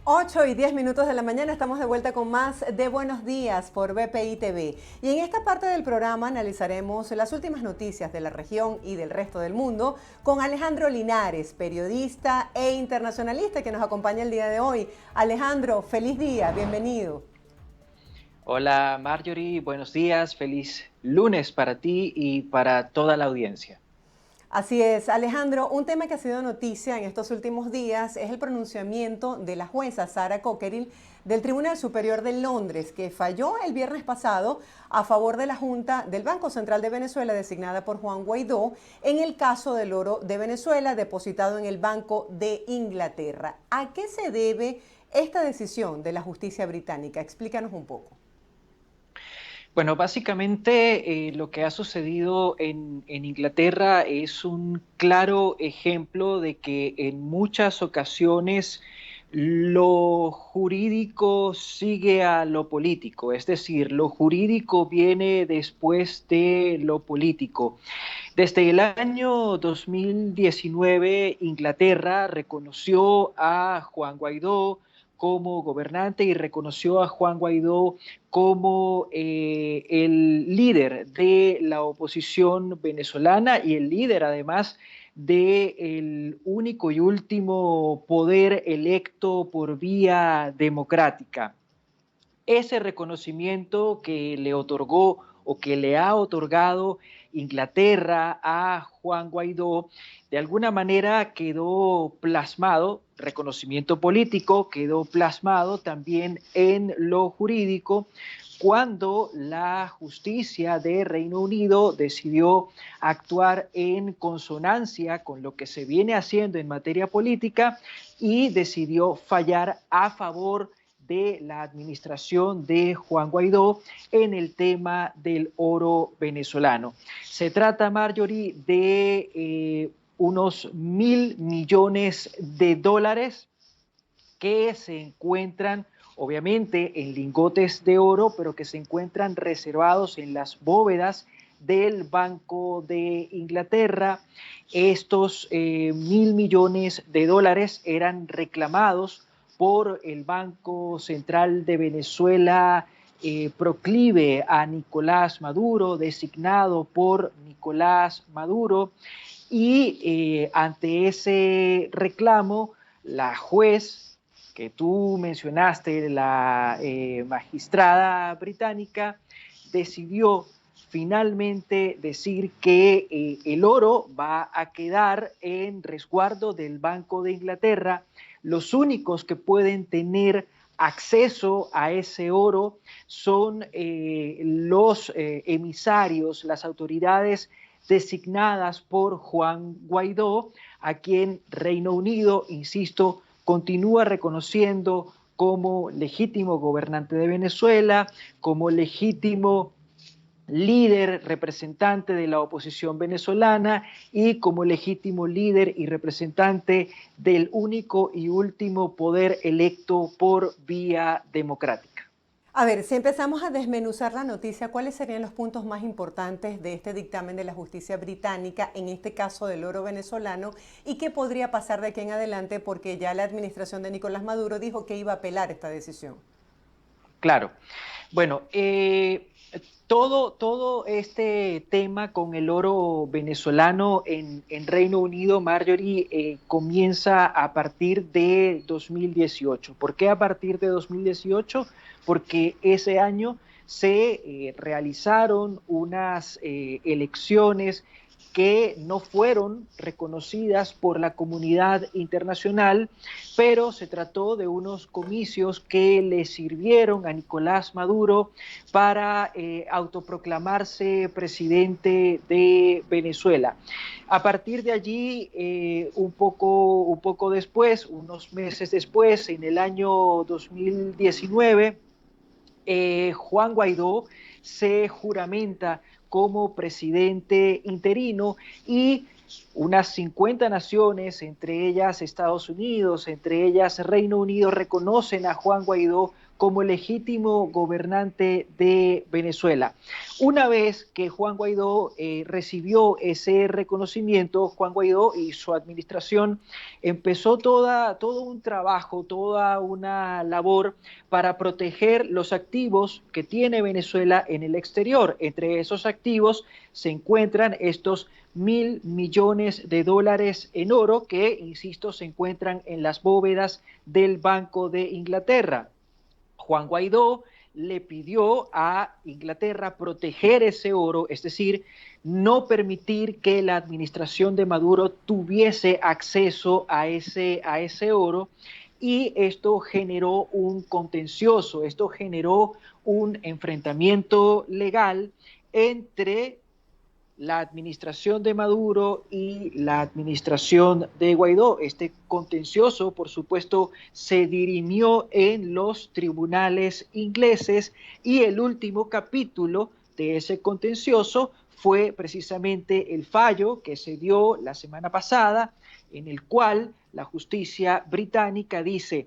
8:10 de la mañana, estamos de vuelta con más de Buenos Días por BPI TV. Y en esta parte del programa analizaremos las últimas noticias de la región y del resto del mundo con Alejandro Linares, periodista e internacionalista que nos acompaña el día de hoy. Alejandro, feliz día, bienvenido. Hola Marjorie, buenos días, feliz lunes para ti y para toda la audiencia. Así es, Alejandro, un tema que ha sido noticia en estos últimos días es el pronunciamiento de la jueza Sara Cockerill del Tribunal Superior de Londres, que falló el viernes pasado a favor de la Junta del Banco Central de Venezuela, designada por Juan Guaidó, en el caso del oro de Venezuela depositado en el Banco de Inglaterra. ¿A qué se debe esta decisión de la justicia británica? Explícanos un poco. Bueno, básicamente lo que ha sucedido en Inglaterra es un claro ejemplo de que en muchas ocasiones lo jurídico sigue a lo político, es decir, lo jurídico viene después de lo político. Desde el año 2019, Inglaterra reconoció a Juan Guaidó como gobernante y reconoció a Juan Guaidó como el líder de la oposición venezolana y el líder además del único y último poder electo por vía democrática. Ese reconocimiento que le otorgó o que le ha otorgado Inglaterra a Juan Guaidó, de alguna manera quedó plasmado, reconocimiento político, quedó plasmado también en lo jurídico, cuando la justicia de Reino Unido decidió actuar en consonancia con lo que se viene haciendo en materia política y decidió fallar a favor de la administración de Juan Guaidó en el tema del oro venezolano. Se trata, Marjorie, de unos $1.000 millones que se encuentran obviamente en lingotes de oro, pero que se encuentran reservados en las bóvedas del Banco de Inglaterra. Estos $1.000 millones eran reclamados por el Banco Central de Venezuela, proclive a Nicolás Maduro, designado por Nicolás Maduro, y ante ese reclamo, la juez que tú mencionaste, la magistrada británica, decidió finalmente decir que el oro va a quedar en resguardo del Banco de Inglaterra. Los únicos que pueden tener acceso a ese oro son los emisarios, las autoridades designadas por Juan Guaidó, a quien Reino Unido, insisto, continúa reconociendo como legítimo gobernante de Venezuela, como legítimo líder representante de la oposición venezolana y como legítimo líder y representante del único y último poder electo por vía democrática. A ver, si empezamos a desmenuzar la noticia, ¿cuáles serían los puntos más importantes de este dictamen de la justicia británica, en este caso del oro venezolano, y qué podría pasar de aquí en adelante? Porque ya la administración de Nicolás Maduro dijo que iba a apelar esta decisión. Claro. Bueno, todo este tema con el oro venezolano en Reino Unido, Marjorie, comienza a partir de 2018. ¿Por qué a partir de 2018? Porque ese año se realizaron unas elecciones que no fueron reconocidas por la comunidad internacional, pero se trató de unos comicios que le sirvieron a Nicolás Maduro para autoproclamarse presidente de Venezuela. A partir de allí, un poco después, unos meses después, en el año 2019, Juan Guaidó se juramenta como presidente interino y unas 50 naciones, entre ellas Estados Unidos, entre ellas Reino Unido, reconocen a Juan Guaidó como legítimo gobernante de Venezuela. Una vez que Juan Guaidó recibió ese reconocimiento, Juan Guaidó y su administración empezó todo un trabajo, toda una labor para proteger los activos que tiene Venezuela en el exterior. Entre esos activos se encuentran estos $1.000 millones en oro que, insisto, se encuentran en las bóvedas del Banco de Inglaterra. Juan Guaidó le pidió a Inglaterra proteger ese oro, es decir, no permitir que la administración de Maduro tuviese acceso a ese oro, y esto generó un contencioso, esto generó un enfrentamiento legal entre la administración de Maduro y la administración de Guaidó. Este contencioso, por supuesto, se dirimió en los tribunales ingleses, y el último capítulo de ese contencioso fue precisamente el fallo que se dio la semana pasada, en el cual la justicia británica dice: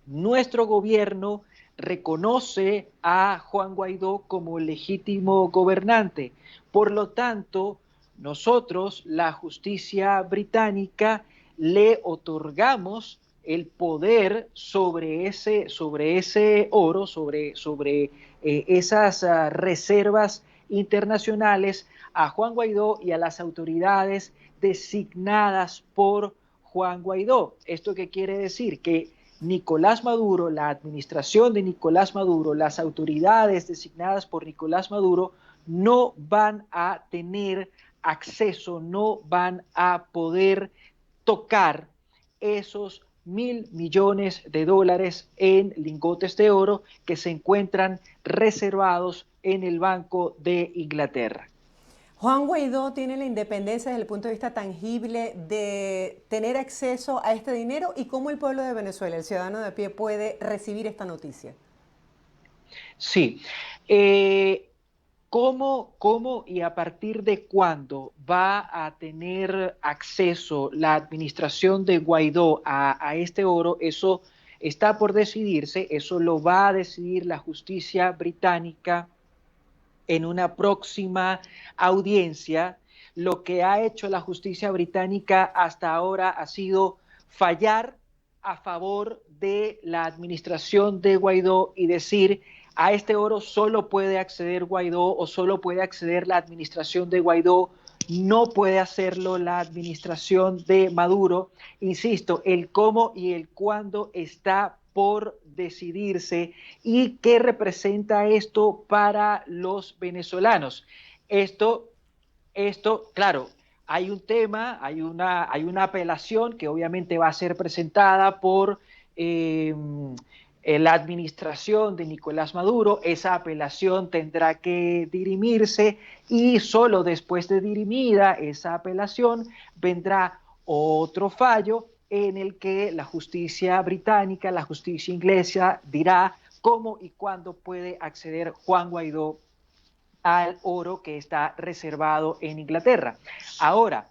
nuestro gobierno reconoce a Juan Guaidó como legítimo gobernante. Por lo tanto, nosotros, la justicia británica, le otorgamos el poder sobre ese oro, sobre esas reservas internacionales, a Juan Guaidó y a las autoridades designadas por Juan Guaidó. ¿Esto qué quiere decir? Que Nicolás Maduro, la administración de Nicolás Maduro, las autoridades designadas por Nicolás Maduro no van a tener acceso, no van a poder tocar esos $1.000 millones en lingotes de oro que se encuentran reservados en el Banco de Inglaterra. Juan Guaidó tiene la independencia desde el punto de vista tangible de tener acceso a este dinero, y cómo el pueblo de Venezuela, el ciudadano de a pie, puede recibir esta noticia. Sí. ¿Cómo y a partir de cuándo va a tener acceso la administración de Guaidó a este oro? Eso está por decidirse, eso lo va a decidir la justicia británica en una próxima audiencia. Lo que ha hecho la justicia británica hasta ahora ha sido fallar a favor de la administración de Guaidó y decir: a este oro solo puede acceder Guaidó, o solo puede acceder la administración de Guaidó, no puede hacerlo la administración de Maduro. Insisto, el cómo y el cuándo está por decidirse. ¿Y qué representa esto para los venezolanos? Esto, claro, hay un tema, hay una apelación que obviamente va a ser presentada por la administración de Nicolás Maduro. Esa apelación tendrá que dirimirse, y solo después de dirimida esa apelación vendrá otro fallo en el que la justicia británica, la justicia inglesa, dirá cómo y cuándo puede acceder Juan Guaidó al oro que está reservado en Inglaterra. Ahora,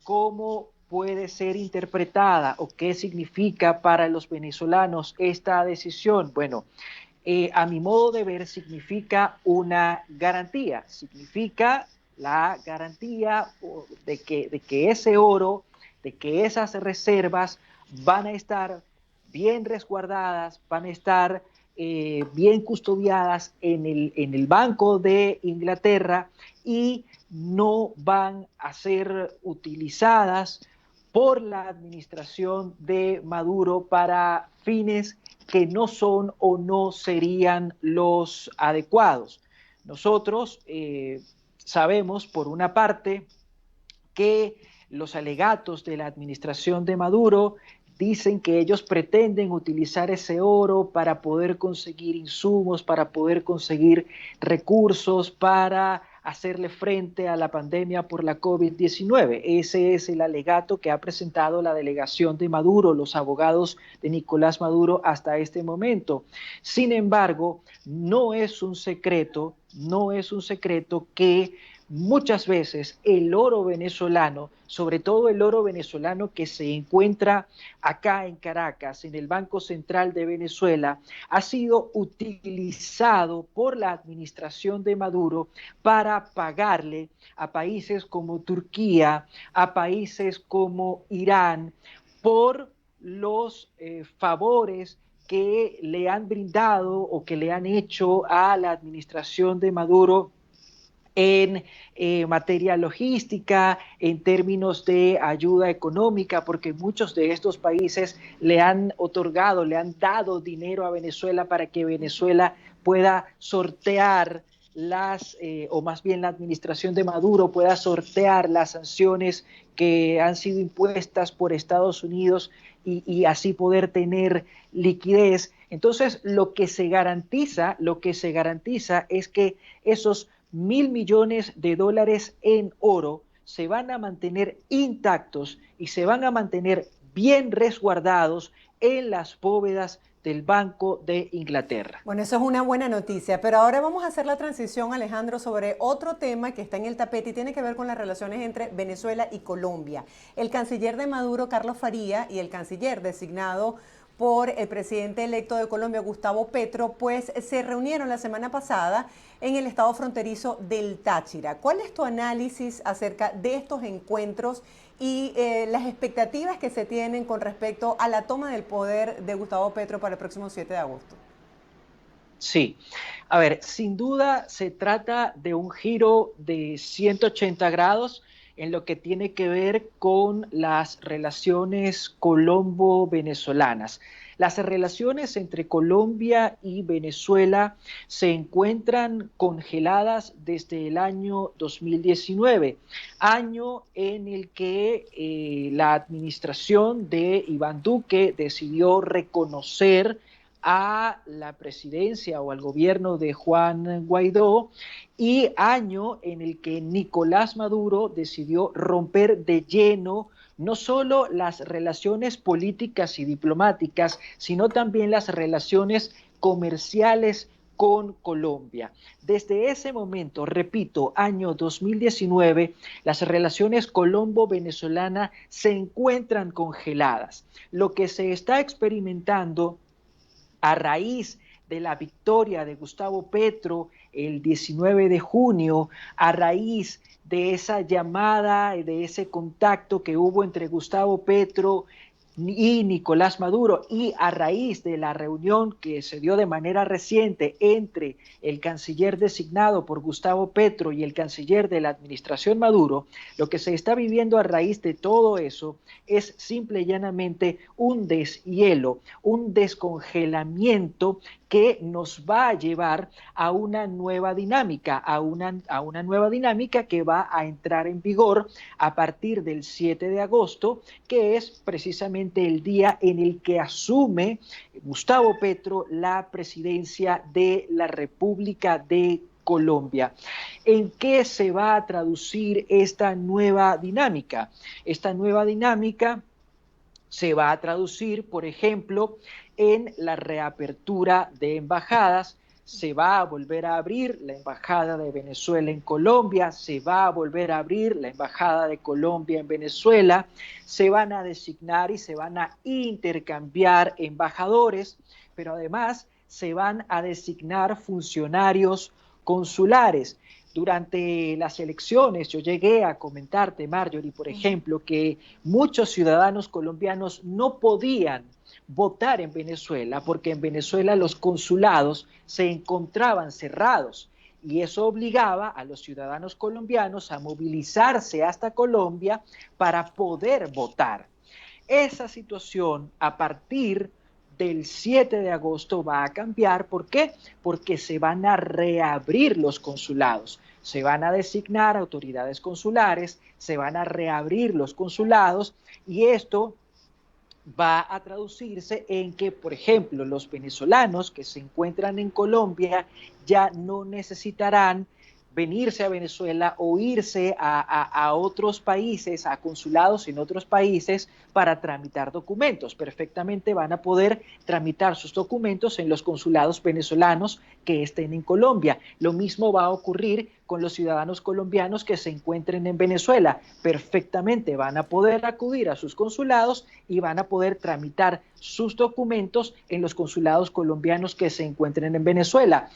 ¿cómo puede ser interpretada o qué significa para los venezolanos esta decisión? Bueno, a mi modo de ver, significa una garantía, significa la garantía de que ese oro, de que esas reservas van a estar bien resguardadas, van a estar bien custodiadas en el Banco de Inglaterra, y no van a ser utilizadas por la administración de Maduro para fines que no son o no serían los adecuados. Nosotros sabemos, por una parte, que los alegatos de la administración de Maduro dicen que ellos pretenden utilizar ese oro para poder conseguir insumos, para poder conseguir recursos, para hacerle frente a la pandemia por la COVID-19. Ese es el alegato que ha presentado la delegación de Maduro, los abogados de Nicolás Maduro hasta este momento. Sin embargo, no es un secreto que muchas veces el oro venezolano, sobre todo el oro venezolano que se encuentra acá en Caracas, en el Banco Central de Venezuela, ha sido utilizado por la administración de Maduro para pagarle a países como Turquía, a países como Irán, por los favores que le han brindado o que le han hecho a la administración de Maduro en materia logística, en términos de ayuda económica, porque muchos de estos países le han otorgado, le han dado dinero a Venezuela para que Venezuela pueda sortear o más bien la administración de Maduro pueda sortear las sanciones que han sido impuestas por Estados Unidos y así poder tener liquidez. Entonces, lo que se garantiza es que esos $1.000 millones en oro se van a mantener intactos y se van a mantener bien resguardados en las bóvedas del Banco de Inglaterra. Bueno, eso es una buena noticia, pero ahora vamos a hacer la transición, Alejandro, sobre otro tema que está en el tapete y tiene que ver con las relaciones entre Venezuela y Colombia. El canciller de Maduro, Carlos Faría, y el canciller designado por el presidente electo de Colombia, Gustavo Petro, pues se reunieron la semana pasada en el estado fronterizo del Táchira. ¿Cuál es tu análisis acerca de estos encuentros y las expectativas que se tienen con respecto a la toma del poder de Gustavo Petro para el próximo 7 de agosto? Sí, a ver, sin duda se trata de un giro de 180 grados en lo que tiene que ver con las relaciones colombo-venezolanas. Las relaciones entre Colombia y Venezuela se encuentran congeladas desde el año 2019, año en el que la administración de Iván Duque decidió reconocer a la presidencia o al gobierno de Juan Guaidó, y año en el que Nicolás Maduro decidió romper de lleno no solo las relaciones políticas y diplomáticas, sino también las relaciones comerciales con Colombia. Desde ese momento, repito, año 2019, las relaciones colombo-venezolanas se encuentran congeladas. Lo que se está experimentando a raíz de la victoria de Gustavo Petro el 19 de junio, a raíz de esa llamada, de ese contacto que hubo entre Gustavo Petro y Nicolás Maduro, y a raíz de la reunión que se dio de manera reciente entre el canciller designado por Gustavo Petro y el canciller de la administración Maduro, lo que se está viviendo a raíz de todo eso es simple y llanamente un deshielo, un descongelamiento que nos va a llevar a una nueva dinámica, a una nueva dinámica que va a entrar en vigor a partir del 7 de agosto, que es precisamente el día en el que asume Gustavo Petro la presidencia de la República de Colombia. ¿En qué se va a traducir esta nueva dinámica? Esta nueva dinámica se va a traducir, por ejemplo, en la reapertura de embajadas. Se va a volver a abrir la embajada de Venezuela en Colombia, se va a volver a abrir la embajada de Colombia en Venezuela, se van a designar y se van a intercambiar embajadores, pero además se van a designar funcionarios consulares. Durante las elecciones yo llegué a comentarte, Marjorie, por ejemplo, que muchos ciudadanos colombianos no podían votar en Venezuela porque en Venezuela los consulados se encontraban cerrados y eso obligaba a los ciudadanos colombianos a movilizarse hasta Colombia para poder votar. Esa situación a partir del 7 de agosto va a cambiar. ¿Por qué? Porque se van a reabrir los consulados, se van a designar autoridades consulares, se van a reabrir los consulados y esto va a traducirse en que, por ejemplo, los venezolanos que se encuentran en Colombia ya no necesitarán venirse a Venezuela o irse a otros países, a consulados en otros países para tramitar documentos. Perfectamente van a poder tramitar sus documentos en los consulados venezolanos que estén en Colombia. Lo mismo va a ocurrir con los ciudadanos colombianos que se encuentren en Venezuela. Perfectamente van a poder acudir a sus consulados y van a poder tramitar sus documentos en los consulados colombianos que se encuentren en Venezuela.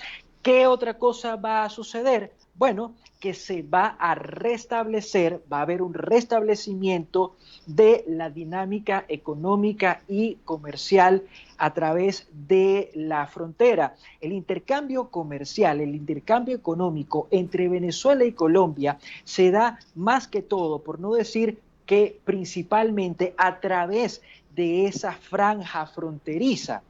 ¿Qué otra cosa va a suceder? Bueno, que se va a restablecer, va a haber un restablecimiento de la dinámica económica y comercial a través de la frontera. El intercambio comercial, el intercambio económico entre Venezuela y Colombia se da más que todo, por no decir que principalmente a través de esa franja fronteriza,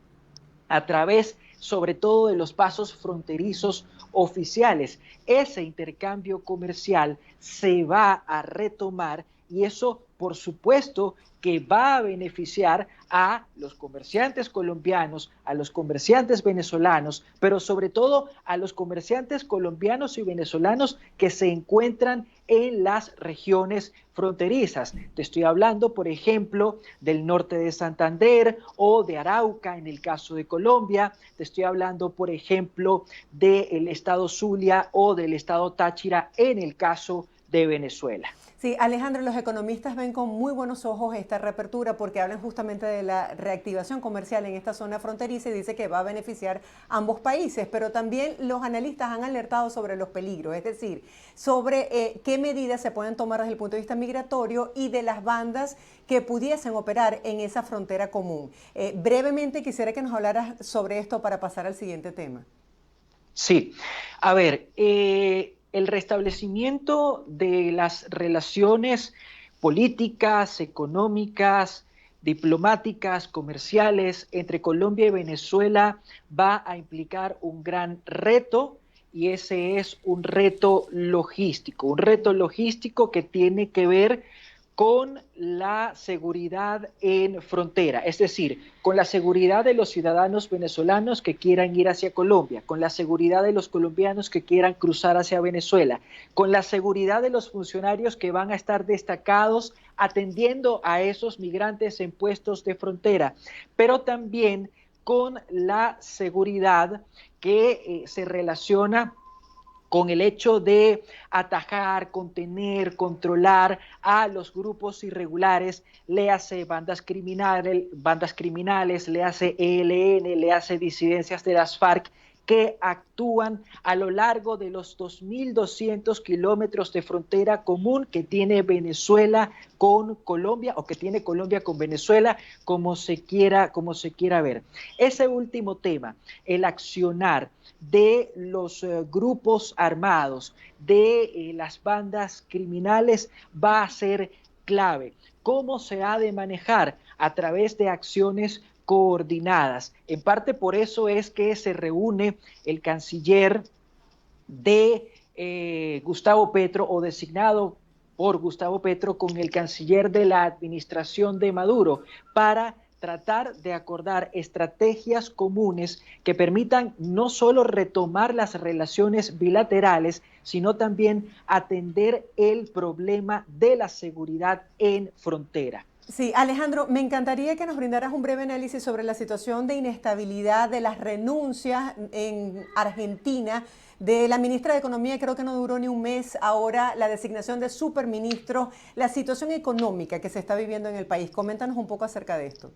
a través sobre todo de los pasos fronterizos oficiales. Ese intercambio comercial se va a retomar y eso, por supuesto, que va a beneficiar a los comerciantes colombianos, a los comerciantes venezolanos, pero sobre todo a los comerciantes colombianos y venezolanos que se encuentran en las regiones fronterizas. Te estoy hablando, por ejemplo, del norte de Santander o de Arauca en el caso de Colombia. Te estoy hablando, por ejemplo, del estado Zulia o del estado Táchira en el caso de Venezuela. Sí, Alejandro, los economistas ven con muy buenos ojos esta reapertura porque hablan justamente de la reactivación comercial en esta zona fronteriza y dice que va a beneficiar a ambos países, pero también los analistas han alertado sobre los peligros, es decir, sobre qué medidas se pueden tomar desde el punto de vista migratorio y de las bandas que pudiesen operar en esa frontera común. Brevemente quisiera que nos hablaras sobre esto para pasar al siguiente tema. Sí, a ver, el restablecimiento de las relaciones políticas, económicas, diplomáticas, comerciales entre Colombia y Venezuela va a implicar un gran reto y ese es un reto logístico que tiene que ver con la seguridad en frontera, es decir, con la seguridad de los ciudadanos venezolanos que quieran ir hacia Colombia, con la seguridad de los colombianos que quieran cruzar hacia Venezuela, con la seguridad de los funcionarios que van a estar destacados atendiendo a esos migrantes en puestos de frontera, pero también con la seguridad que se relaciona con el hecho de atajar, contener, controlar a los grupos irregulares, léase bandas criminales, léase ELN, léase disidencias de las FARC, que actúan a lo largo de los 2.200 kilómetros de frontera común que tiene Venezuela con Colombia o que tiene Colombia con Venezuela, como se quiera ver. Ese último tema, el accionar de los grupos armados, de las bandas criminales, va a ser clave. ¿Cómo se ha de manejar? A través de acciones coordinadas. En parte por eso es que se reúne el canciller de Gustavo Petro o designado por Gustavo Petro con el canciller de la administración de Maduro para tratar de acordar estrategias comunes que permitan no solo retomar las relaciones bilaterales, sino también atender el problema de la seguridad en frontera. Sí, Alejandro, me encantaría que nos brindaras un breve análisis sobre la situación de inestabilidad, de las renuncias en Argentina, de la ministra de Economía, creo que no duró ni un mes, ahora la designación de superministro, la situación económica que se está viviendo en el país. Coméntanos un poco acerca de esto.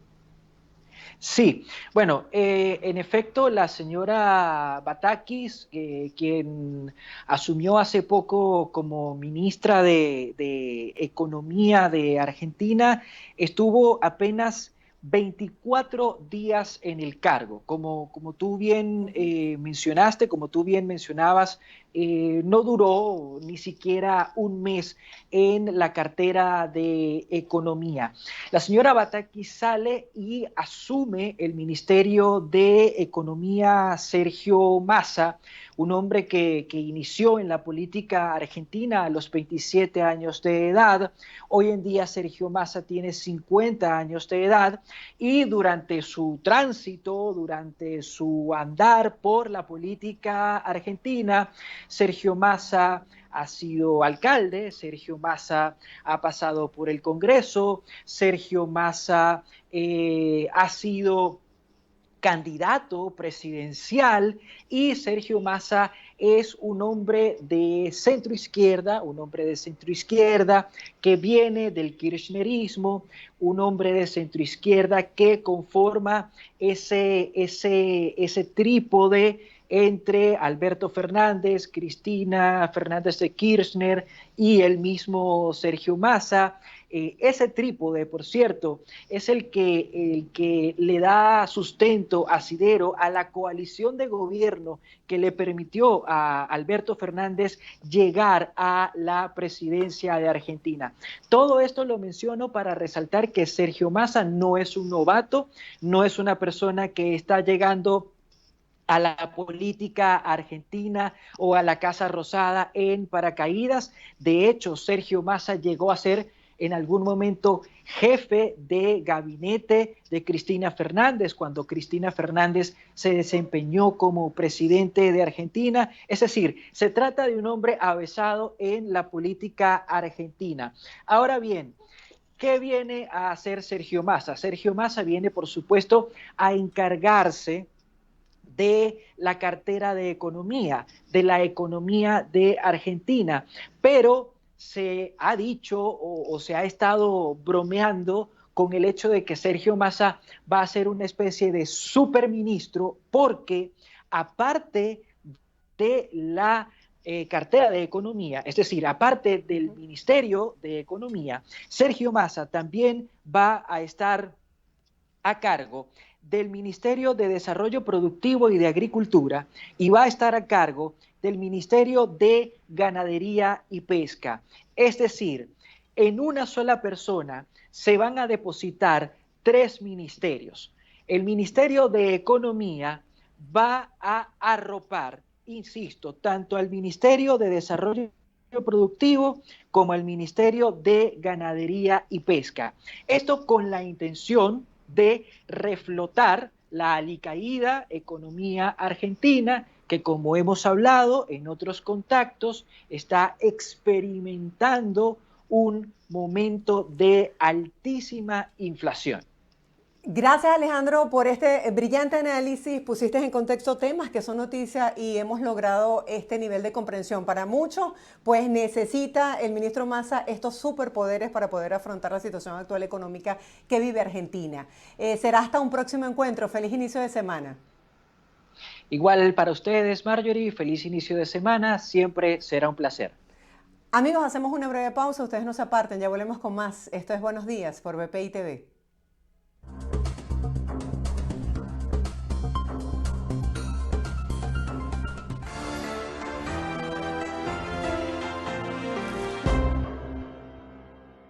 Sí, bueno, en efecto, la señora Batakis, quien asumió hace poco como ministra de Economía de Argentina, estuvo apenas 24 días en el cargo. Como tú bien mencionaste, como tú bien mencionabas, no duró ni siquiera un mes en la cartera de Economía. La señora Batakis sale y asume el Ministerio de Economía Sergio Massa, un hombre que inició en la política argentina a los 27 años de edad. Hoy en día Sergio Massa tiene 50 años de edad y durante su tránsito, durante su andar por la política argentina, Sergio Massa ha sido alcalde, Sergio Massa ha pasado por el Congreso, Sergio Massa ha sido candidato presidencial y Sergio Massa es un hombre de centro izquierda que viene del kirchnerismo, un hombre de centro izquierda que conforma ese trípode entre Alberto Fernández, Cristina Fernández de Kirchner y el mismo Sergio Massa. Ese trípode, por cierto, es el que le da sustento, asidero a la coalición de gobierno que le permitió a Alberto Fernández llegar a la presidencia de Argentina. Todo esto lo menciono para resaltar que Sergio Massa no es un novato, no es una persona que está llegando a la política argentina o a la Casa Rosada en paracaídas. De hecho, Sergio Massa llegó a ser en algún momento jefe de gabinete de Cristina Fernández, cuando Cristina Fernández se desempeñó como presidente de Argentina. Es decir, se trata de un hombre avesado en la política argentina. Ahora bien, ¿qué viene a hacer Sergio Massa? Sergio Massa viene, por supuesto, a encargarse de la cartera de economía, de la economía de Argentina, pero se ha dicho o se ha estado bromeando con el hecho de que Sergio Massa va a ser una especie de superministro porque aparte de la cartera de economía, es decir, aparte del Ministerio de Economía, Sergio Massa también va a estar a cargo del Ministerio de Desarrollo Productivo y de Agricultura y va a estar a cargo del Ministerio de Ganadería y Pesca. Es decir, en una sola persona se van a depositar 3 ministerios. El Ministerio de Economía va a arropar, insisto, tanto al Ministerio de Desarrollo Productivo como al Ministerio de Ganadería y Pesca. Esto con la intención de reflotar la alicaída economía argentina que, como hemos hablado en otros contactos, está experimentando un momento de altísima inflación. Gracias, Alejandro, por este brillante análisis. Pusiste en contexto temas que son noticia y hemos logrado este nivel de comprensión. Para muchos, pues necesita el ministro Massa estos superpoderes para poder afrontar la situación actual económica que vive Argentina. Será hasta un próximo encuentro. Feliz inicio de semana. Igual para ustedes, Marjorie, feliz inicio de semana. Siempre será un placer. Amigos, hacemos una breve pausa. Ustedes no se aparten. Ya volvemos con más. Esto es Buenos Días por BPI TV.